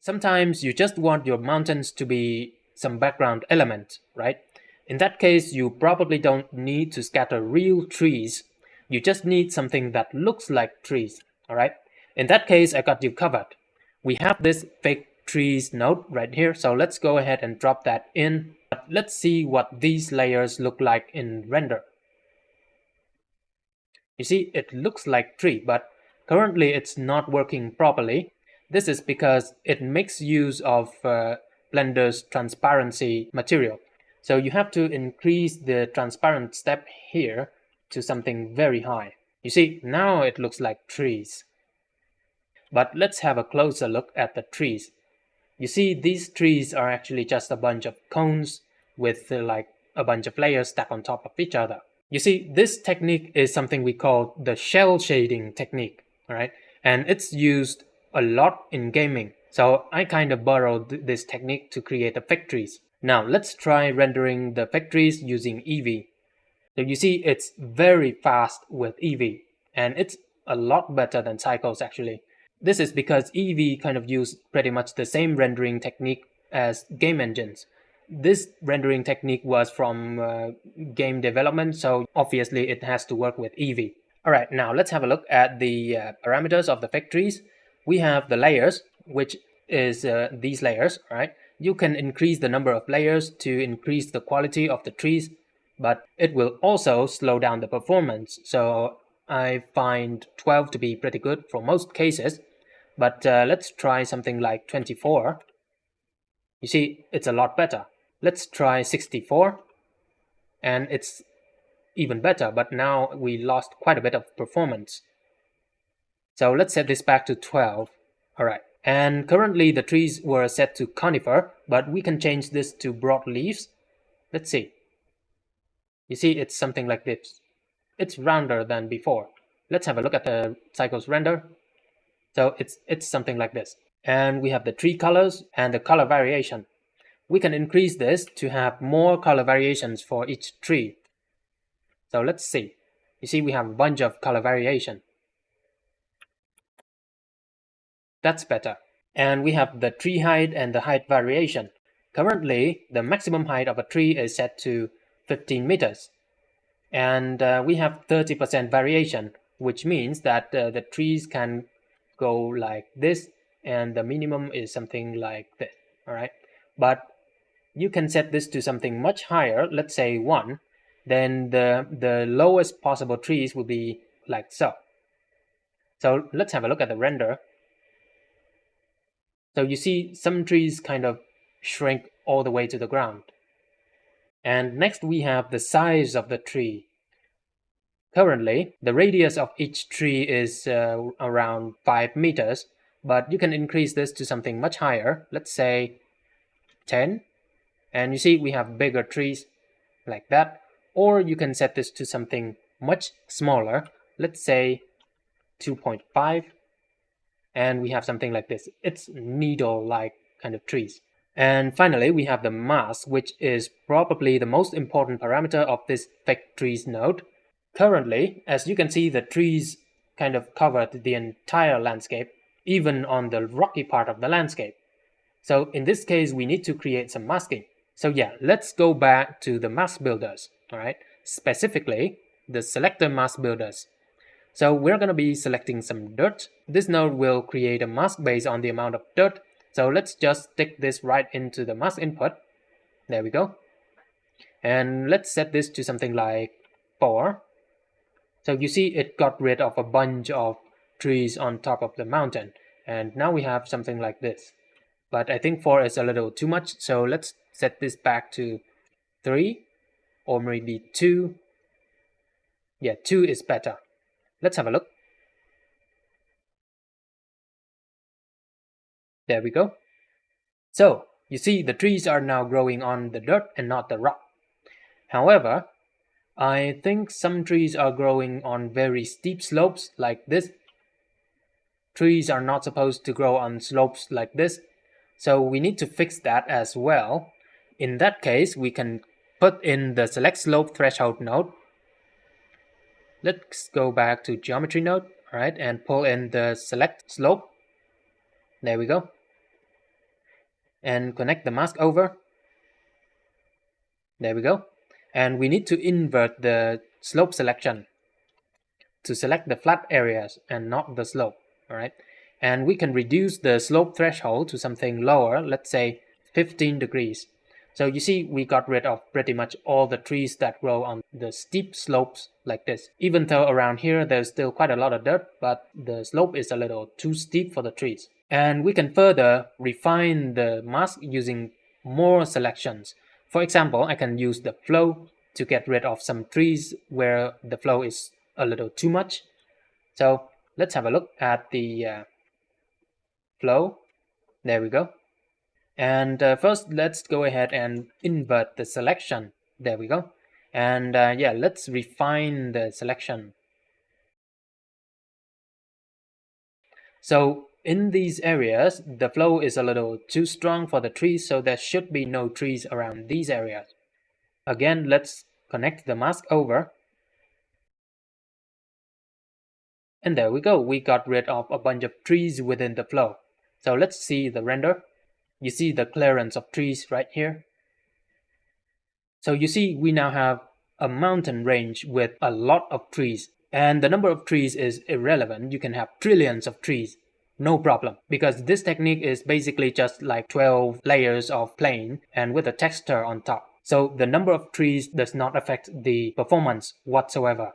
Sometimes you just want your mountains to be some background element, right? In that case, you probably don't need to scatter real trees. You just need something that looks like trees, all right? In that case, I got you covered. We have this fake trees node right here, so let's go ahead and drop that in. But let's see what these layers look like in render. You see, it looks like tree, but currently it's not working properly. This is because it makes use of Blender's transparency material. So you have to increase the transparent step here to something very high. You see, now it looks like trees. But let's have a closer look at the trees. You see, these trees are actually just a bunch of cones with like a bunch of layers stacked on top of each other. You see, this technique is something we call the shell shading technique, all right? And it's used a lot in gaming. So I kind of borrowed this technique to create the factories. Now let's try rendering the factories using Eevee. So you see, it's very fast with Eevee, and it's a lot better than Cycles actually. This is because Eevee kind of used pretty much the same rendering technique as game engines. This rendering technique was from game development, so obviously it has to work with Eevee. Alright, now let's have a look at the parameters of the factories. We have the layers, which is these layers, right? You can increase the number of layers to increase the quality of the trees, but it will also slow down the performance. So I find 12 to be pretty good for most cases, but let's try something like 24. You see, it's a lot better. Let's try 64, and it's even better, but now we lost quite a bit of performance. So let's set this back to 12. Alright, and currently the trees were set to conifer, but we can change this to broadleaves. Let's see. You see, it's something like this. It's rounder than before. Let's have a look at the Cycles render. So it's something like this. And we have the tree colors and the color variation. We can increase this to have more color variations for each tree. So let's see. You see, we have a bunch of color variation. That's better. And we have the tree height and the height variation. Currently, the maximum height of a tree is set to 15 meters. And we have 30% variation, which means that the trees can go like this, and the minimum is something like this, all right? But you can set this to something much higher, let's say 1, then the lowest possible trees will be like so. So let's have a look at the render. So you see some trees kind of shrink all the way to the ground. And next we have the size of the tree. Currently, the radius of each tree is around 5 meters, but you can increase this to something much higher, let's say 10. And you see we have bigger trees like that. Or you can set this to something much smaller, let's say 2.5. And we have something like this. It's needle-like kind of trees. And finally, we have the mass, which is probably the most important parameter of this factories node. Currently, as you can see, the trees kind of covered the entire landscape, even on the rocky part of the landscape. So in this case, we need to create some masking. So yeah, let's go back to the mask builders, all right? Specifically, the selector mask builders. So we're going to be selecting some dirt. This node will create a mask based on the amount of dirt. So let's just stick this right into the mask input. There we go. And let's set this to something like 4. So you see it got rid of a bunch of trees on top of the mountain. And now we have something like this. But I think 4 is a little too much. So let's set this back to 3 or maybe 2. Yeah, 2 is better. Let's have a look. There we go. So you see the trees are now growing on the dirt and not the rock. However, I think some trees are growing on very steep slopes like this. Trees are not supposed to grow on slopes like this. So we need to fix that as well. In that case, we can put in the select slope threshold node. Let's go back to geometry node, all right, and pull in the select slope. There we go. and connect the mask over. There we go. And we need to invert the slope selection to select the flat areas and not the slope. All right. And we can reduce the slope threshold to something lower, let's say 15 degrees. So you see, we got rid of pretty much all the trees that grow on the steep slopes like this. Even though around here there's still quite a lot of dirt, but the slope is a little too steep for the trees. And we can further refine the mask using more selections. For example, I can use the flow to get rid of some trees where the flow is a little too much. So let's have a look at the flow. There we go. And first, let's go ahead and invert the selection. There we go. And yeah, let's refine the selection. So in these areas, the flow is a little too strong for the trees, so there should be no trees around these areas. Again, let's connect the mask over. And there we go. We got rid of a bunch of trees within the flow. So let's see the render. You see the clearance of trees right here. So you see, we now have a mountain range with a lot of trees. And the number of trees is irrelevant. You can have trillions of trees, no problem. Because this technique is basically just like 12 layers of plane and with a texture on top. So the number of trees does not affect the performance whatsoever.